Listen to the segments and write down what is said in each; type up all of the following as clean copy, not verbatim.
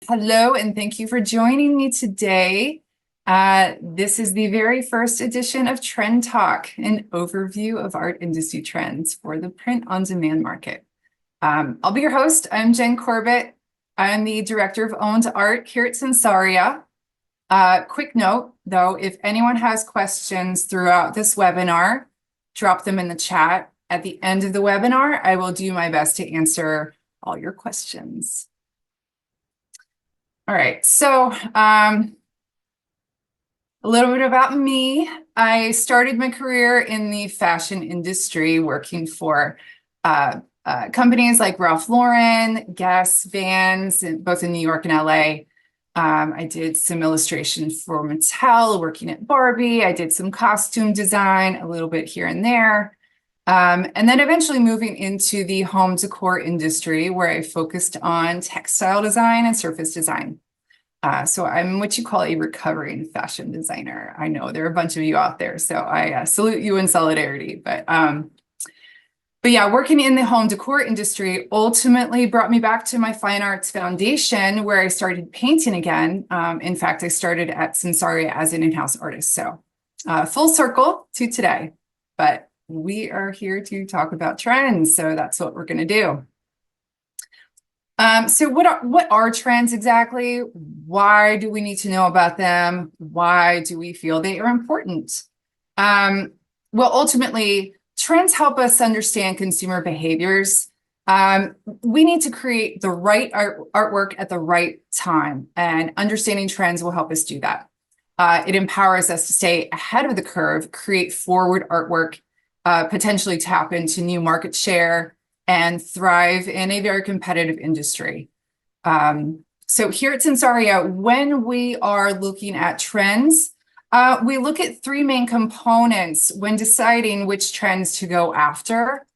Hello, and thank you for joining me today. This is the very first edition of Trend Talk, an overview of art industry trends for the print-on-demand market. I'll be your host. I'm Jen Corbett. I'm the Director of Owned Art here at Sensaria. Quick note, though, if anyone has questions throughout this webinar, drop them in the chat. At the end of the webinar, I will do my best to answer all your questions. All right, so a little bit about me. I started my career in the fashion industry, working for companies like Ralph Lauren, Guess, Vans, both in New York and LA. I did some illustration for Mattel, working at Barbie. I did some costume design, a little bit here and there. And then eventually moving into the home decor industry, where I focused on textile design and surface design. So I'm what you call a recovering fashion designer. I know there are a bunch of you out there, so I salute you in solidarity. But yeah, working in the home decor industry ultimately brought me back to my fine arts foundation, where I started painting again. In fact, I started at Sensaria as an in-house artist. So full circle to today. But we are here to talk about trends, so that's what we're going to do. So what are trends exactly? Why do we need to know about them? Why do we feel they are important? Well, ultimately, trends help us understand consumer behaviors. We need to create the right artwork at the right time, and understanding trends will help us do that. It empowers us to stay ahead of the curve, create forward artwork, potentially tap into new market share, and thrive in a very competitive industry. So here at Sensaria, when we are looking at trends, we look at three main components when deciding which trends to go after.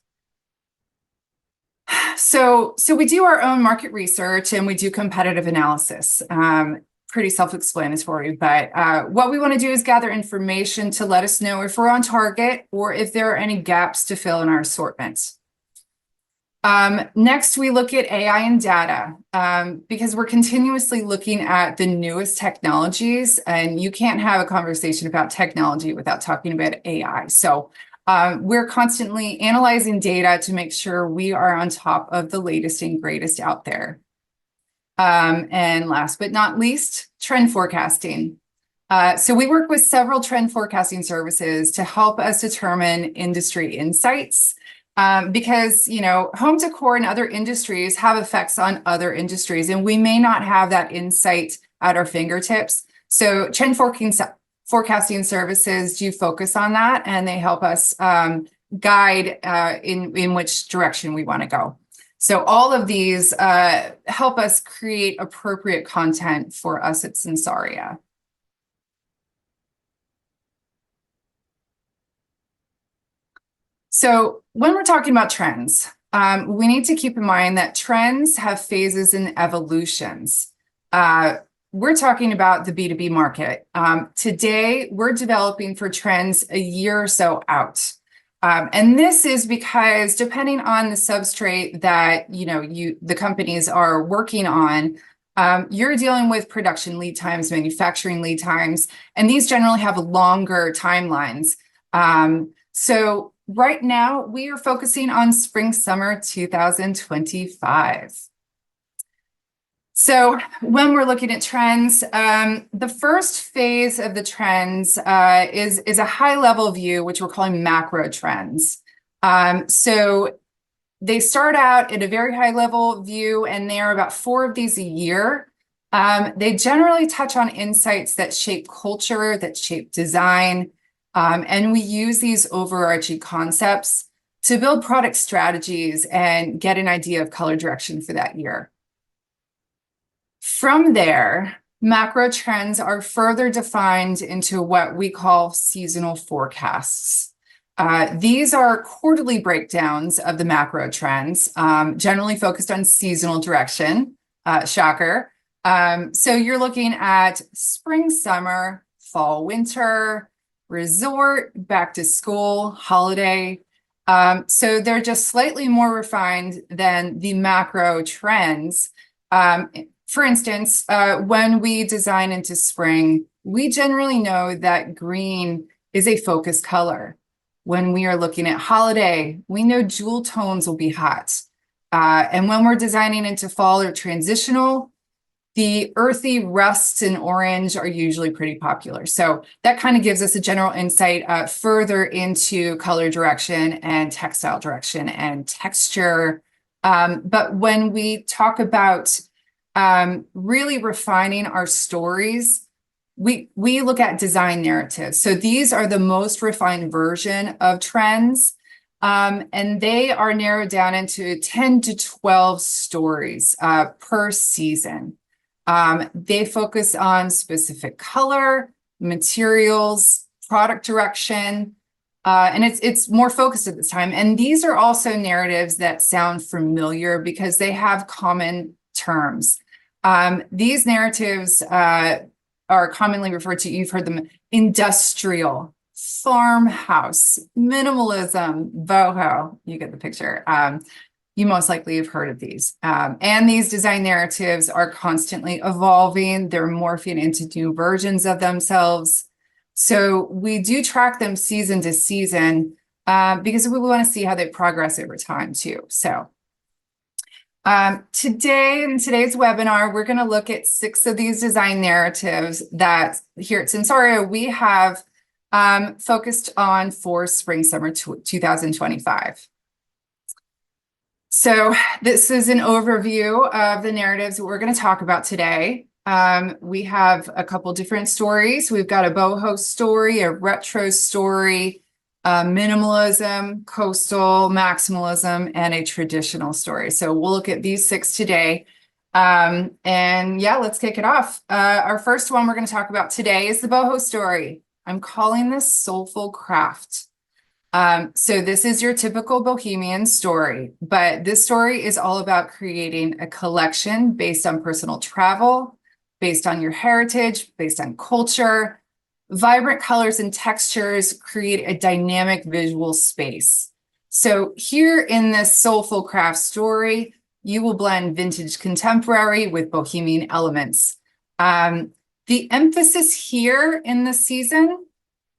So we do our own market research and we do competitive analysis. Pretty self-explanatory, but what we want to do is gather information to let us know if we're on target or if there are any gaps to fill in our assortments. Next, we look at AI and data because we're continuously looking at the newest technologies, and you can't have a conversation about technology without talking about AI. So we're constantly analyzing data to make sure we are on top of the latest and greatest out there. And last but not least, trend forecasting. So we work with several trend forecasting services to help us determine industry insights. Because, you know, home decor and other industries have effects on other industries, and we may not have that insight at our fingertips. So trend forecasting services do focus on that, and they help us guide in which direction we want to go. So all of these help us create appropriate content for us at Sensaria. So when we're talking about trends, we need to keep in mind that trends have phases and evolutions. We're talking about the B2B market. Today, we're developing for trends a year or so out. And this is because depending on the substrate that the companies are working on, you're dealing with production lead times, manufacturing lead times, and these generally have longer timelines. So right now, we are focusing on spring-summer 2025. So when we're looking at trends, the first phase of the trends is a high-level view, which we're calling macro trends. So they start out at a very high-level view, and there are about 4 of these a year. They generally touch on insights that shape culture, that shape design, and we use these overarching concepts to build product strategies and get an idea of color direction for that year. From there, macro trends are further defined into what we call seasonal forecasts. These are quarterly breakdowns of the macro trends, generally focused on seasonal direction, shocker. So you're looking at spring, summer, fall, winter, resort, back to school, holiday. So they're just slightly more refined than the macro trends. for instance, when we design into spring, we generally know that green is a focus color. When we are looking at holiday, we know jewel tones will be hot. And when we're designing into fall or transitional, the earthy rusts and orange are usually pretty popular. So that kind of gives us a general insight further into color direction and textile direction and texture. But when we talk about really refining our stories, we look at design narratives. So these are the most refined version of trends. And they are narrowed down into 10 to 12 stories per season. They focus on specific color, materials, product direction, and it's more focused at this time. And these are also narratives that sound familiar because they have common terms. These narratives are commonly referred to, you've heard them, industrial, farmhouse, minimalism, boho. You get the picture. You most likely have heard of these. And these design narratives are constantly evolving. They're morphing into new versions of themselves. So we do track them season to season because we want to see how they progress over time too. So today, in today's webinar, we're going to look at 6 of these design narratives that here at Sensaria we have focused on for spring summer 2025. So this is an overview of the narratives that we're going to talk about today. We have a couple different stories. We've got a boho story, a retro story, minimalism, coastal, maximalism, and a traditional story. So we'll look at these 6 today. And yeah, let's kick it off. Our first one we're going to talk about today is the boho story. I'm calling this soulful craft. So this is your typical bohemian story, but this story is all about creating a collection based on personal travel, based on your heritage, based on culture. Vibrant colors and textures create a dynamic visual space. So here in this soulful craft story, you will blend vintage contemporary with bohemian elements. The emphasis here in this season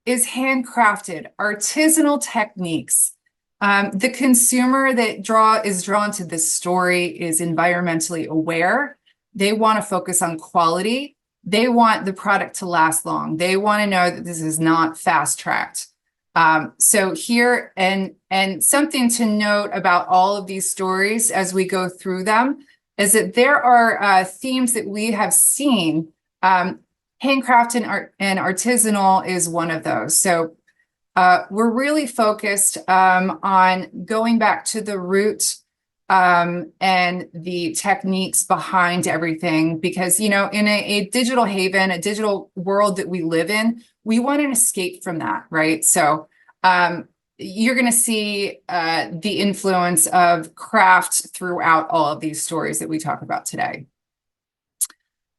is handcrafted, artisanal techniques. The consumer that is drawn to this story is environmentally aware. They want to focus on quality. They want the product to last long. They want to know that this is not fast-tracked. So here, and something to note about all of these stories as we go through them is that there are themes that we have seen. Handcraft and artisanal is one of those. So we're really focused on going back to the root and the techniques behind everything, because, you know, in a digital haven, a digital world that we live in, we want an escape from that, right? So you're going to see the influence of craft throughout all of these stories that we talk about today.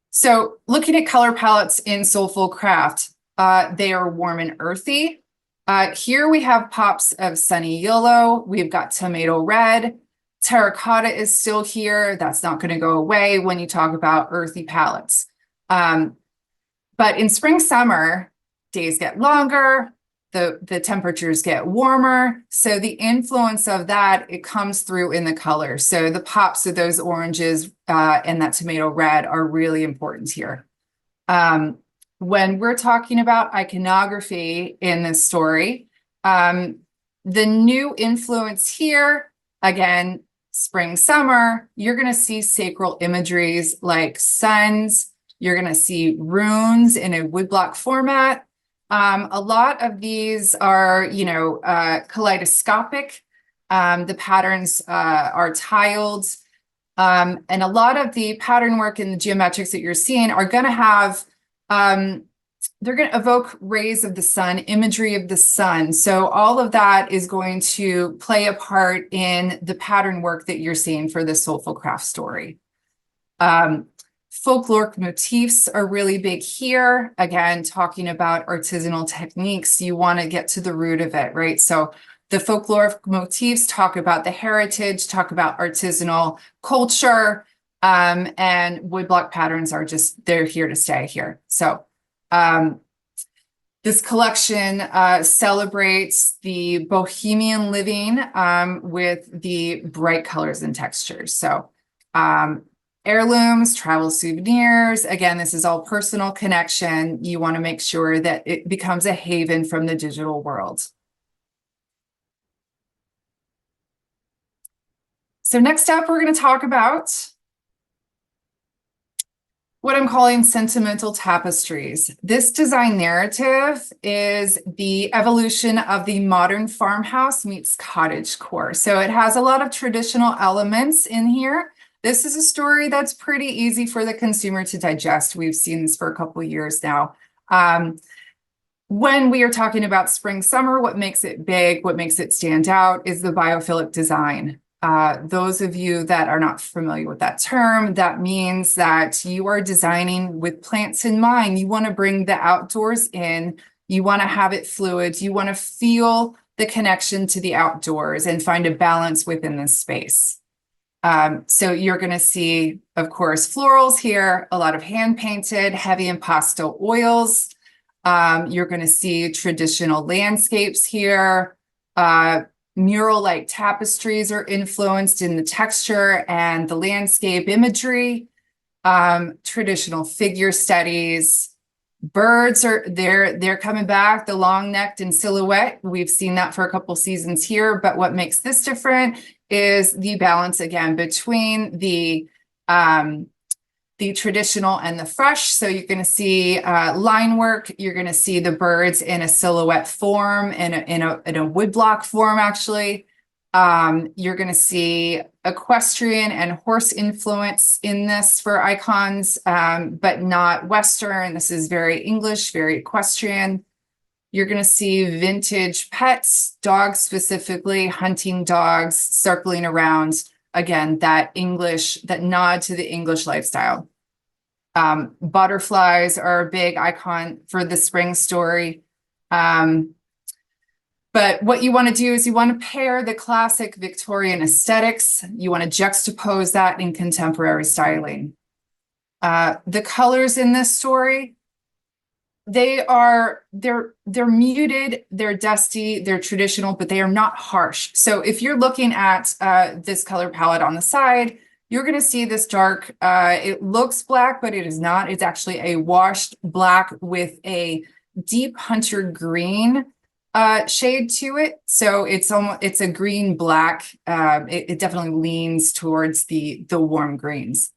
So looking at color palettes in soulful craft, they are warm and earthy. Here we have pops of sunny yellow. We've got tomato red. Terracotta is still here. That's not going to go away when you talk about earthy palettes. But in spring, summer, days get longer. The temperatures get warmer. So the influence of that, it comes through in the color. So the pops of those oranges and that tomato red are really important here. When we're talking about iconography in this story, the new influence here, again, spring, summer, you're going to see sacral imageries like suns. You're going to see runes in a woodblock format. A lot of these are, you know, kaleidoscopic. The patterns are tiled. And a lot of the pattern work and the geometrics that you're seeing are going to have, they're going to evoke rays of the sun, imagery of the sun. So all of that is going to play a part in the pattern work that you're seeing for the soulful craft story. Folkloric motifs are really big here. Again, talking about artisanal techniques, you want to get to the root of it, right? So the folkloric motifs talk about the heritage, talk about artisanal culture. And woodblock patterns are they're here to stay here. So this collection celebrates the bohemian living with the bright colors and textures. So heirlooms, travel souvenirs. Again, this is all personal connection. You want to make sure that it becomes a haven from the digital world. So next up, we're going to talk about what I'm calling sentimental tapestries. This design narrative is the evolution of the modern farmhouse meets cottagecore. So it has a lot of traditional elements in here. This is a story that's pretty easy for the consumer to digest. We've seen this for a couple of years now. When we are talking about spring, summer, what makes it big, what makes it stand out is the biophilic design. Those of you that are not familiar with that term, that means that you are designing with plants in mind. You want to bring the outdoors in. You want to have it fluid. You want to feel the connection to the outdoors and find a balance within this space. So you're going to see, of course, florals here, a lot of hand-painted, heavy and pastel oils. You're going to see traditional landscapes here. Mural-like tapestries are influenced in the texture and the landscape imagery. Traditional figure studies. Birds they're coming back, the long-necked and silhouette. We've seen that for a couple seasons here, but what makes this different is the balance again between the traditional and the fresh. So you're going to see line work. You're going to see the birds in a silhouette form, in a woodblock form, actually. You're going to see equestrian and horse influence in this for icons, but not Western. This is very English, very equestrian. You're going to see vintage pets, dogs specifically, hunting dogs, circling around. Again, that nod to the English lifestyle. Butterflies are a big icon for the spring story. But what you want to do is you want to pair the classic Victorian aesthetics. You want to juxtapose that in contemporary styling. The colors in this story, they're muted, they're dusty, they're traditional, but they are not harsh. So if you're looking at this color palette on the side, you're going to see this dark, it looks black, but it is not. It's actually a washed black with a deep hunter green shade to it. So it's a green black. It definitely leans towards the warm greens.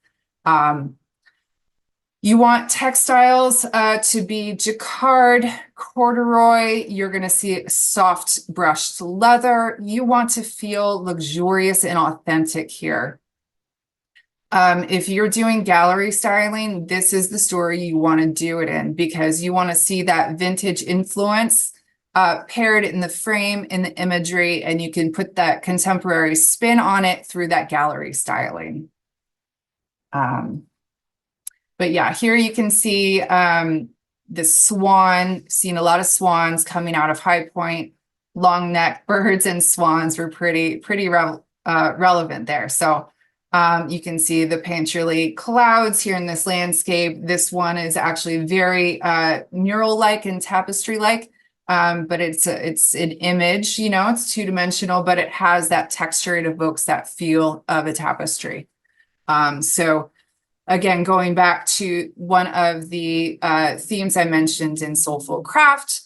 You want textiles to be jacquard, corduroy. You're going to see soft brushed leather. You want to feel luxurious and authentic here. If you're doing gallery styling, this is the story you want to do it in, because you want to see that vintage influence paired in the frame, in the imagery, and you can put that contemporary spin on it through that gallery styling. But yeah, here you can see the swan, seen a lot of swans coming out of High Point. Long neck birds and swans were pretty relevant there. So you can see the painterly clouds here in this landscape. This one is actually very mural-like and tapestry-like, but it's an image, you know, it's two-dimensional, but it has that texture. It evokes that feel of a tapestry. So again, going back to one of the themes I mentioned in Soulful Craft,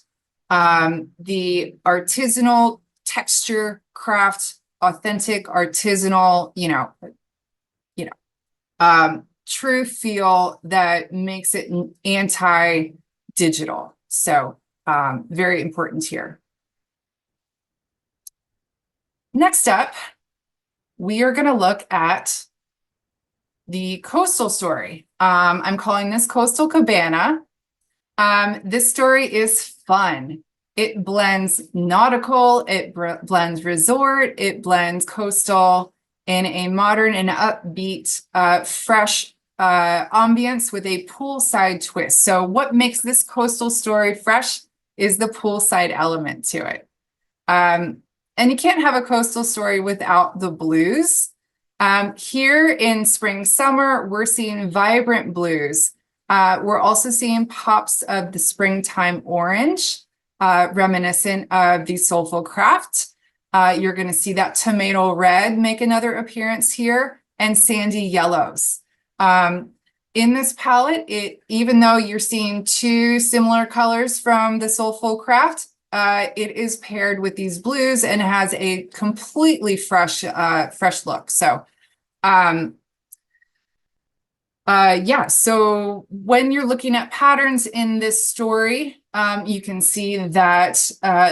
the artisanal texture craft, authentic artisanal, true feel that makes it anti-digital. So very important here. Next up, we are going to look at the coastal story. I'm calling this Coastal Cabana. This story is fun. It blends nautical, it blends resort, it blends coastal in a modern and upbeat, fresh ambience with a poolside twist. So what makes this coastal story fresh is the poolside element to it. And you can't have a coastal story without the blues. Here in spring, summer, we're seeing vibrant blues. We're also seeing pops of the springtime orange, reminiscent of the Soulful Craft. You're going to see that tomato red make another appearance here, and sandy yellows. In this palette, even though you're seeing two similar colors from the Soulful Craft, it is paired with these blues and has a completely fresh look. So, yeah, so when you're looking at patterns in this story, you can see that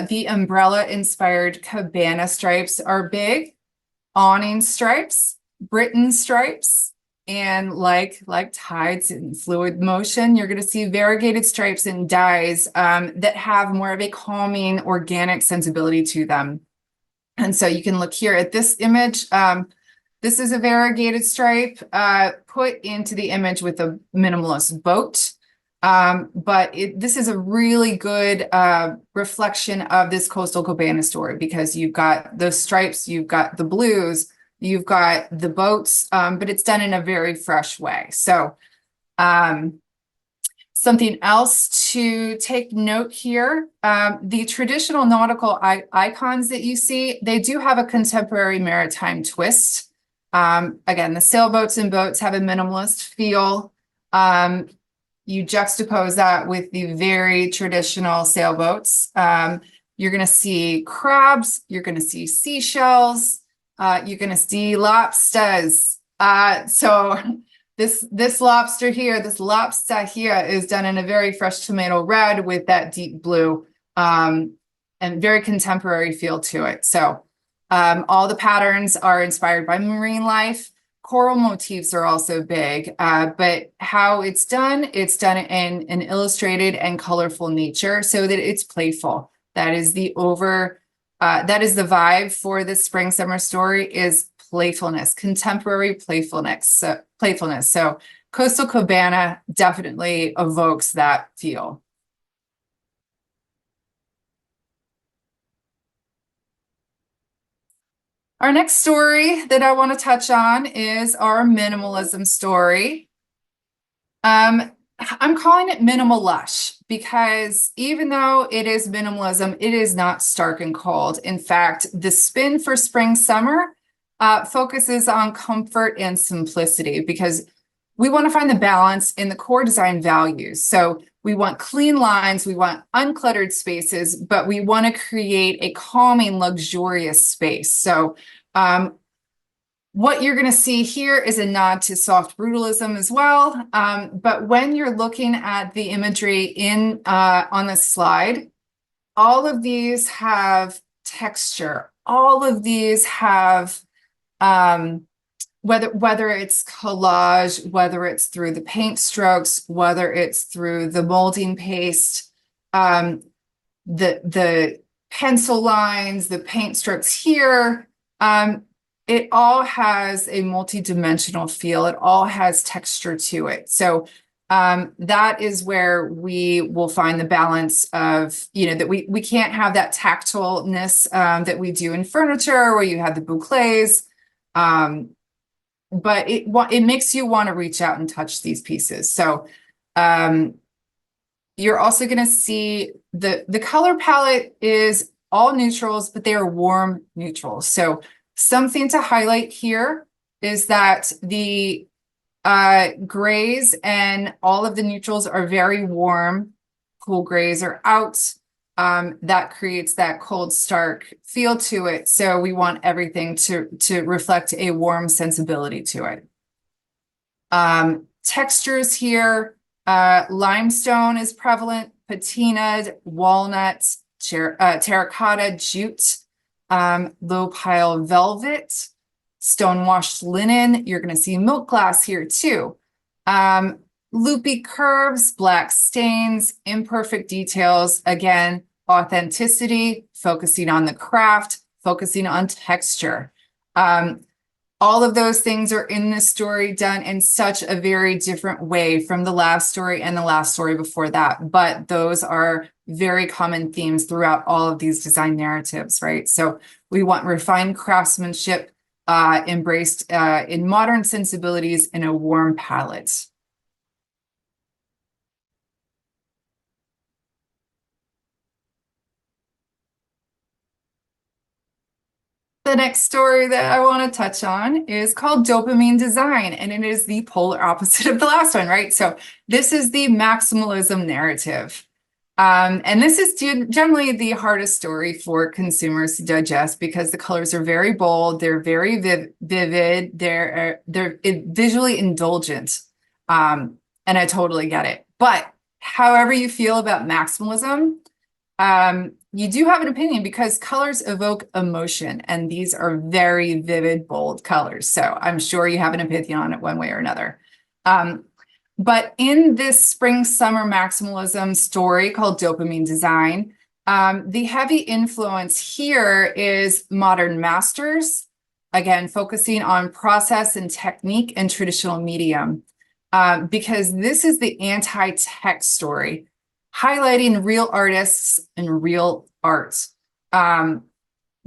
the umbrella-inspired cabana stripes are big, awning stripes, Britain stripes, and like tides in fluid motion, you're going to see variegated stripes and dyes that have more of a calming, organic sensibility to them. And so you can look here at this image. This is a variegated stripe put into the image with a minimalist boat. But this is a really good reflection of this coastal cabana story, because you've got the stripes, you've got the blues, you've got the boats, but it's done in a very fresh way. So something else to take note here, the traditional nautical icons that you see, they do have a contemporary maritime twist. Again, the sailboats and boats have a minimalist feel. You juxtapose that with the very traditional sailboats. You're going to see crabs, you're going to see seashells, you're going to see lobsters. So this lobster here, this lobster here is done in a very fresh tomato red with that deep blue, and very contemporary feel to it. So all the patterns are inspired by marine life. Coral motifs are also big, but how it's done in an illustrated and colorful nature so that it's playful. That is the vibe for this spring summer story, is playfulness, contemporary playfulness. So Coastal Cabana definitely evokes that feel. Our next story that I want to touch on is our minimalism story. I'm calling it minimal lush because even though it is minimalism, it is not stark and cold. In fact, the spin for spring summer focuses on comfort and simplicity, because we want to find the balance in the core design values. So we want clean lines, we want uncluttered spaces, but we want to create a calming, luxurious space. So what you're going to see here is a nod to soft brutalism as well. But when you're looking at the imagery on this slide, all of these have texture. All of these have whether it's collage, whether it's through the paint strokes, whether it's through the molding paste, the pencil lines, the paint strokes here, it all has a multi-dimensional feel. It all has texture to it. So that is where we will find the balance of, that we can't have that tactileness that we do in furniture where you have the boucles. But it makes you want to reach out and touch these pieces. So you're also going to see the color palette is all neutrals, but they are warm neutrals. So something to highlight here is that the grays and all of the neutrals are very warm. Cool grays are out. That creates that cold, stark feel to it. So we want everything to reflect a warm sensibility to it. Textures here, limestone is prevalent, patinaed, walnut, terracotta, jute, low pile velvet, stone-washed linen. You're going to see milk glass here too. Loopy curves, black stains, imperfect details. Again, authenticity, focusing on the craft, focusing on texture. All of those things are in this story done in such a very different way from the last story and the last story before that. But those are very common themes throughout all of these design narratives, right? So we want refined craftsmanship, embraced in modern sensibilities in a warm palette. The next story that I want to touch on is called Dopamine Design, and it is the polar opposite of the last one, right? So this is the maximalism narrative. And this is generally the hardest story for consumers to digest because the colors are very bold, they're very vivid, they're visually indulgent. And I totally get it. But however you feel about maximalism, you do have an opinion because colors evoke emotion, and these are very vivid, bold colors. So I'm sure you have an opinion on it one way or another. But in this spring summer maximalism story called Dopamine Design, the heavy influence here is modern masters, again, focusing on process and technique and traditional medium, because this is the anti-tech story, highlighting real artists and real art.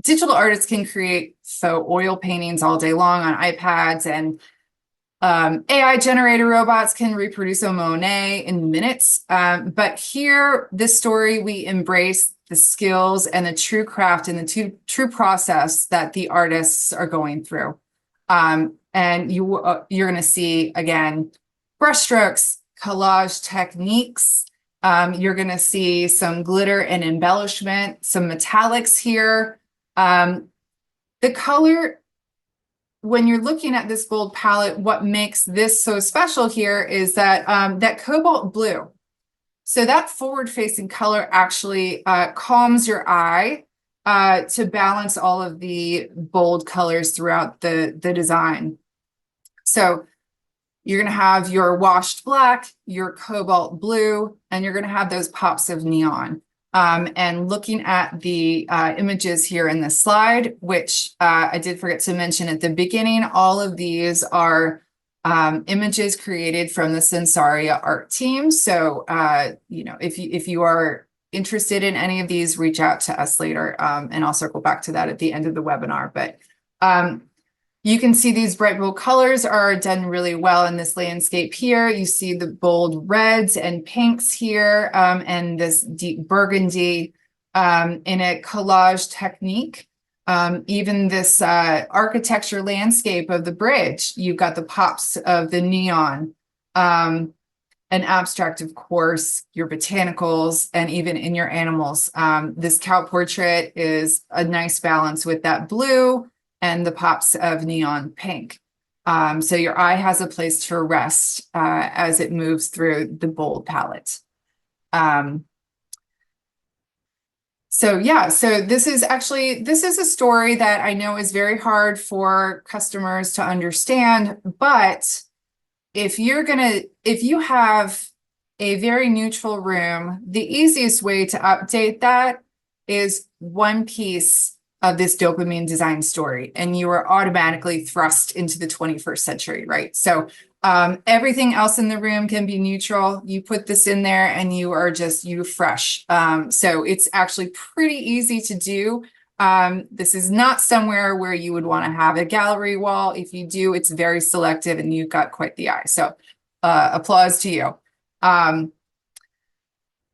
Digital artists can create faux oil paintings all day long on iPads, and AI-generated robots can reproduce a Monet in minutes. But here, this story, we embrace the skills and the true craft and the true process that the artists are going through. And you're going to see, again, brushstrokes, collage techniques. You're going to see some glitter and embellishment, some metallics here. The color, when you're looking at this bold palette, what makes this so special here is that that cobalt blue. So that forward-facing color actually calms your eye to balance all of the bold colors throughout the design. So you're going to have your washed black, your cobalt blue, and you're going to have those pops of neon. And looking at the images here in the slide, which I did forget to mention at the beginning, all of these are images created from the Sensaria Art team. So, you know, if you are interested in any of these, reach out to us later, and I'll circle back to that at the end of the webinar. But you can see these bright bold colors are done really well in this landscape here. You see the bold reds and pinks here, and this deep burgundy in a collage technique. Even this architecture landscape of the bridge, you've got the pops of the neon, and abstract, of course, your botanicals, and even in your animals. This cow portrait is a nice balance with that blue and the pops of neon pink. So your eye has a place to rest as it moves through the bold palette. So yeah, so this is a story that I know is very hard for customers to understand, but if you have a very neutral room, the easiest way to update that is one piece of this dopamine design story, and you are automatically thrust into the 21st century, right? So everything else in the room can be neutral. You put this in there and you are just fresh. So it's actually pretty easy to do. This is not somewhere where you would want to have a gallery wall. If you do, it's very selective and you've got quite the eye. So applause to you.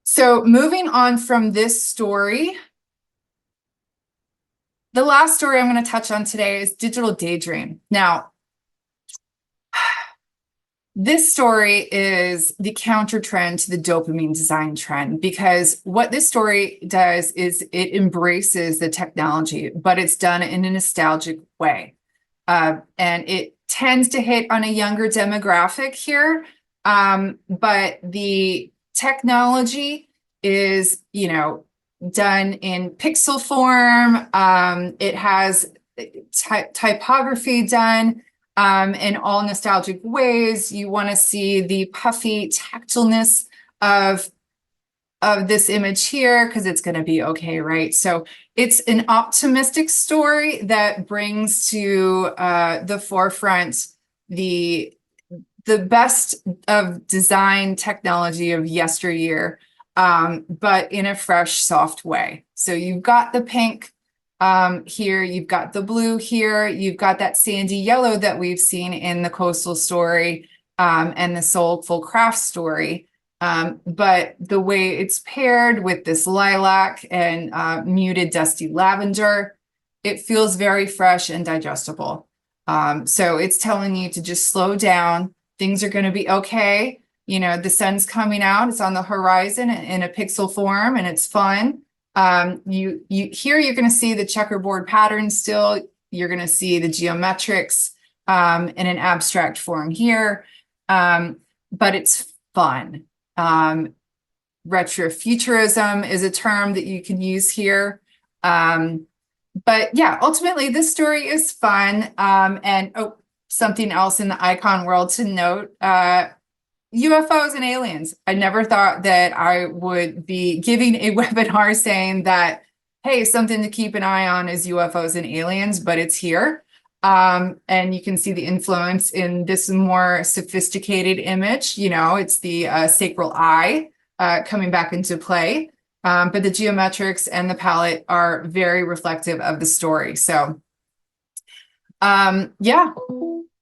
So moving on from this story, the last story I'm going to touch on today is Digital Daydream. Now, this story is the counter trend to the dopamine design trend, because what this story does is it embraces the technology, but it's done in a nostalgic way. And it tends to hit on a younger demographic here, but the technology is, done in pixel form. It has typography done in all nostalgic ways. You want to see the puffy tactileness of this image here because it's going to be okay, right? So it's an optimistic story that brings to the forefront the best of design technology of yesteryear, but in a fresh, soft way. So you've got the pink Here you've got the blue here, you've got that sandy yellow that we've seen in the coastal story, and the soulful craft story. But the way it's paired with this lilac and muted dusty lavender, it feels very fresh and digestible. So it's telling you to just slow down. Things are going to be okay. You know, the sun's coming out, it's on the horizon in a pixel form, and it's fun. You're going to see the checkerboard pattern still. You're going to see the geometrics in an abstract form here, but it's fun. Retrofuturism is a term that you can use here. But yeah, ultimately, this story is fun. And something else in the icon world to note. UFOs and aliens. I never thought that I would be giving a webinar saying that, hey, something to keep an eye on is UFOs and aliens, but it's here. And you can see the influence in this more sophisticated image. You know, it's the sacral eye coming back into play. But the geometrics and the palette are very reflective of the story. So, yeah.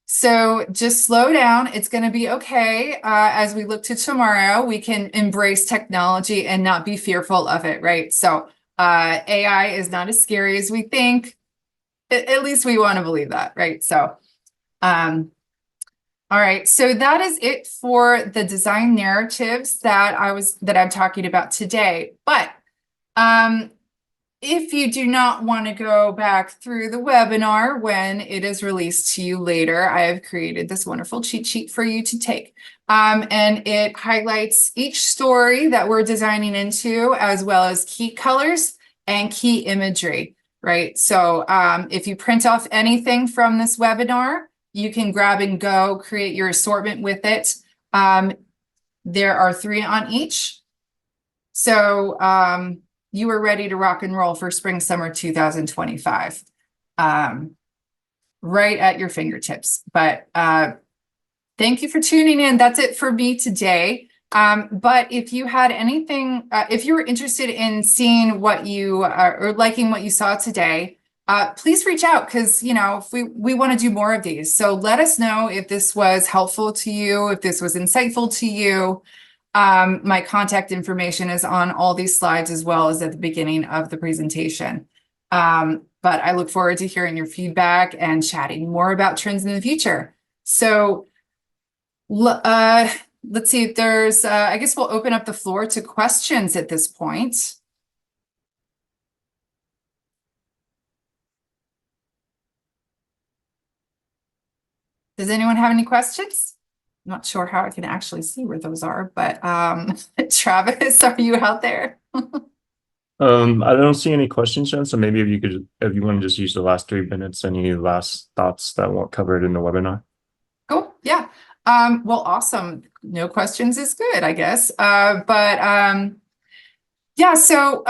So just slow down. It's going to be okay. As we look to tomorrow, we can embrace technology and not be fearful of it, right? So AI is not as scary as we think. At least we want to believe that, right? So, all right. So that is it for the design narratives that I'm talking about today. But if you do not want to go back through the webinar when it is released to you later, I have created this wonderful cheat sheet for you to take. And it highlights each story that we're designing into, as well as key colors and key imagery, right? So if you print off anything from this webinar, you can grab and go, create your assortment with it. There are 3 on each. So, you are ready to rock and roll for spring, summer 2025, right at your fingertips. But thank you for tuning in. That's it for me today. But if you had anything, if you were interested in seeing what you or liking what you saw today, please reach out, because you know we want to do more of these. So let us know if this was helpful to you, if this was insightful to you. My contact information is on all these slides, as well as at the beginning of the presentation. But I look forward to hearing your feedback and chatting more about trends in the future. So let's see if there's, I guess we'll open up the floor to questions at this point. Does anyone have any questions? I'm not sure how I can actually see where those are, but Travis, are you out there? I don't see any questions, Jen. So maybe if you want to just use the last 3 minutes, any last thoughts that weren't covered in the webinar. Cool. Yeah. Well, awesome. No questions is good, I guess. Yeah, so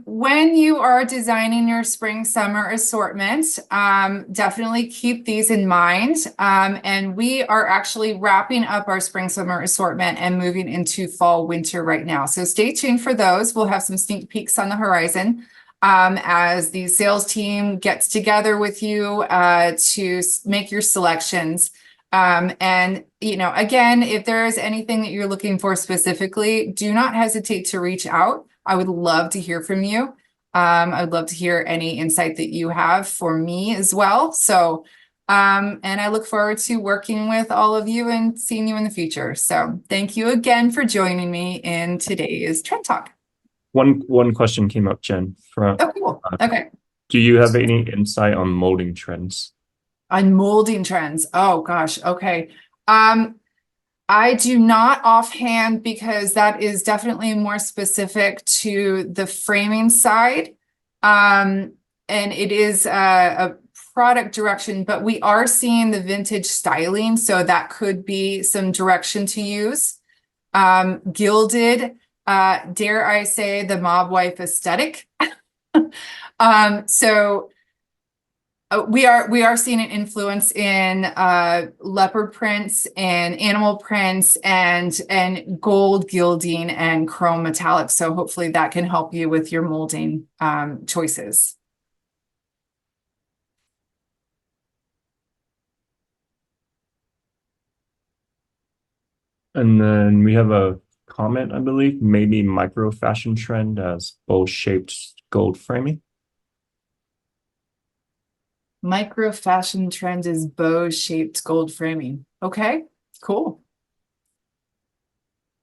when you are designing your spring summer assortment, definitely keep these in mind. And we are actually wrapping up our spring summer assortment and moving into fall winter right now. So stay tuned for those. We'll have some sneak peeks on the horizon as the sales team gets together with you to make your selections. And, you know, again, if there is anything that you're looking for specifically, do not hesitate to reach out. I would love to hear from you. I would love to hear any insight that you have for me as well. So, and I look forward to working with all of you and seeing you in the future. So thank you again for joining me in today's Trend Talk. One question came up, Jen. Oh, cool. Okay. Do you have any insight on molding trends? On molding trends? Oh, gosh. Okay. I do not offhand, because that is definitely more specific to the framing side. And it is a product direction, but we are seeing the vintage styling. So that could be some direction to use. Gilded, dare I say, the mob wife aesthetic. So we are seeing an influence in leopard prints and animal prints and gold gilding and chrome metallic. So hopefully that can help you with your molding choices. And then we have a comment, I believe, maybe micro fashion trend as bow-shaped gold framing. Micro fashion trend is bow-shaped gold framing. Okay, cool.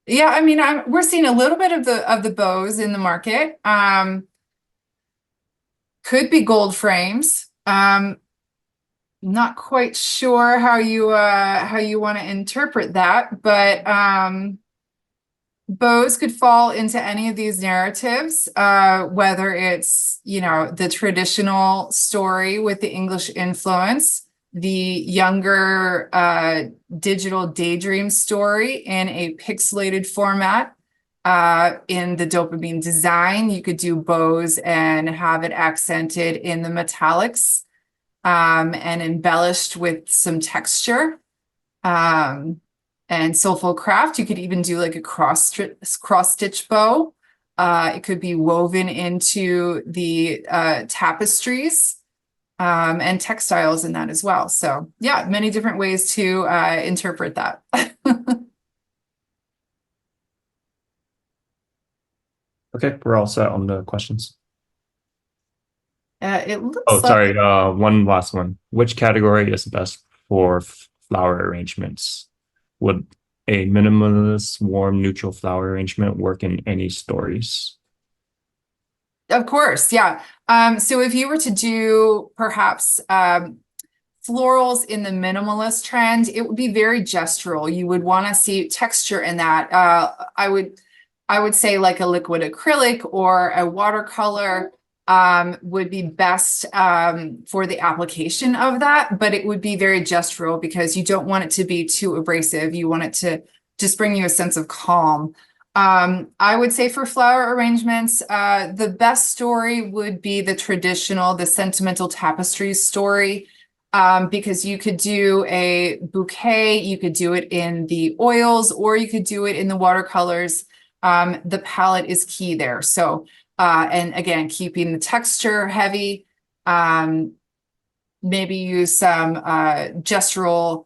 Yeah, I mean, we're seeing a little bit of the bows in the market. Could be gold frames. Not quite sure how you want to interpret that, but bows could fall into any of these narratives, whether it's, the traditional story with the English influence, the younger digital daydream story in a pixelated format. In the dopamine design, you could do bows and have it accented in the metallics, and embellished with some texture. And soulful craft, you could even do like a cross stitch bow. It could be woven into the tapestries, and textiles in that as well. So yeah, many different ways to interpret that. Okay, we're all set on the questions. It Oh, looks like sorry. One last one. Which category is best for flower arrangements? Would a minimalist, warm, neutral flower arrangement work in any stories? Of course, yeah. So if you were to do perhaps florals in the minimalist trend, it would be very gestural. You would want to see texture in that. I would say like a liquid acrylic or a watercolor would be best for the application of that, but it would be very gestural because you don't want it to be too abrasive. You want it to just bring you a sense of calm. I would say for flower arrangements, the best story would be the traditional, the sentimental tapestries story, because you could do a bouquet, you could do it in the oils, or you could do it in the watercolors. The palette is key there. So, and again, keeping the texture heavy, maybe use some gestural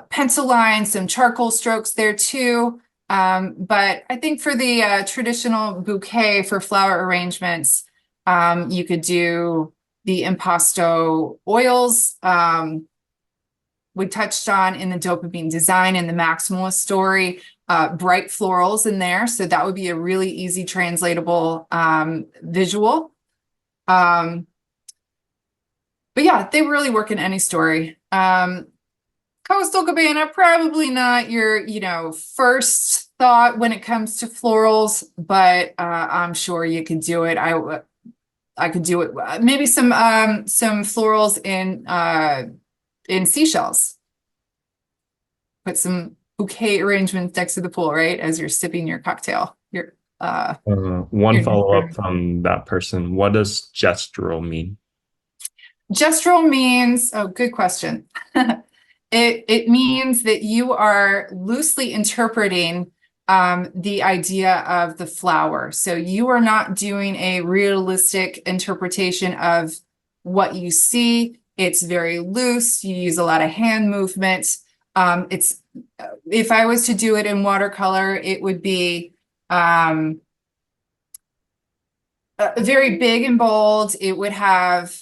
pencil lines, some charcoal strokes there too. But I think for the traditional bouquet for flower arrangements, you could do the impasto oils. We touched on in the dopamine design and the maximalist story, bright florals in there. So that would be a really easy translatable visual. But yeah, they really work in any story. Coastal Cabana, probably not your, first thought when it comes to florals, but I'm sure you could do it. I could do it. Maybe some florals in seashells. Put some bouquet arrangements next to the pool, right? As you're sipping your cocktail. One follow-up from that person. What does gestural mean? Gestural means, oh, good question. It means that you are loosely interpreting the idea of the flower. So you are not doing a realistic interpretation of what you see. It's very loose. You use a lot of hand movement. If I was to do it in watercolor, it would be very big and bold. It would have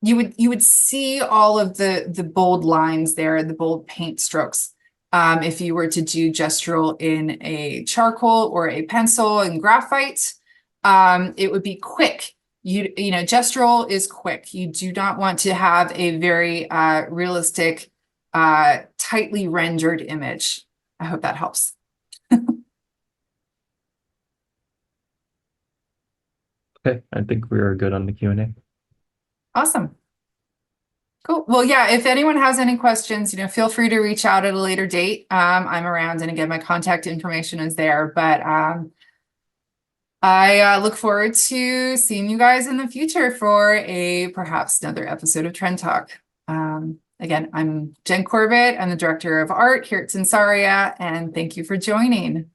you would see all of the bold lines there, the bold paint strokes. If you were to do gestural in a charcoal or a pencil and graphite, it would be quick. Gestural is quick. You do not want to have a very realistic, tightly rendered image. I hope that helps. Okay, I think we're good on the Q&A. Awesome. Cool. Well, yeah, if anyone has any questions, feel free to reach out at a later date. I'm around, and again, my contact information is there, but I look forward to seeing you guys in the future for perhaps another episode of Trend Talk. Again, I'm Jen Corbett. I'm the Director of Art here at Sensaria, and thank you for joining.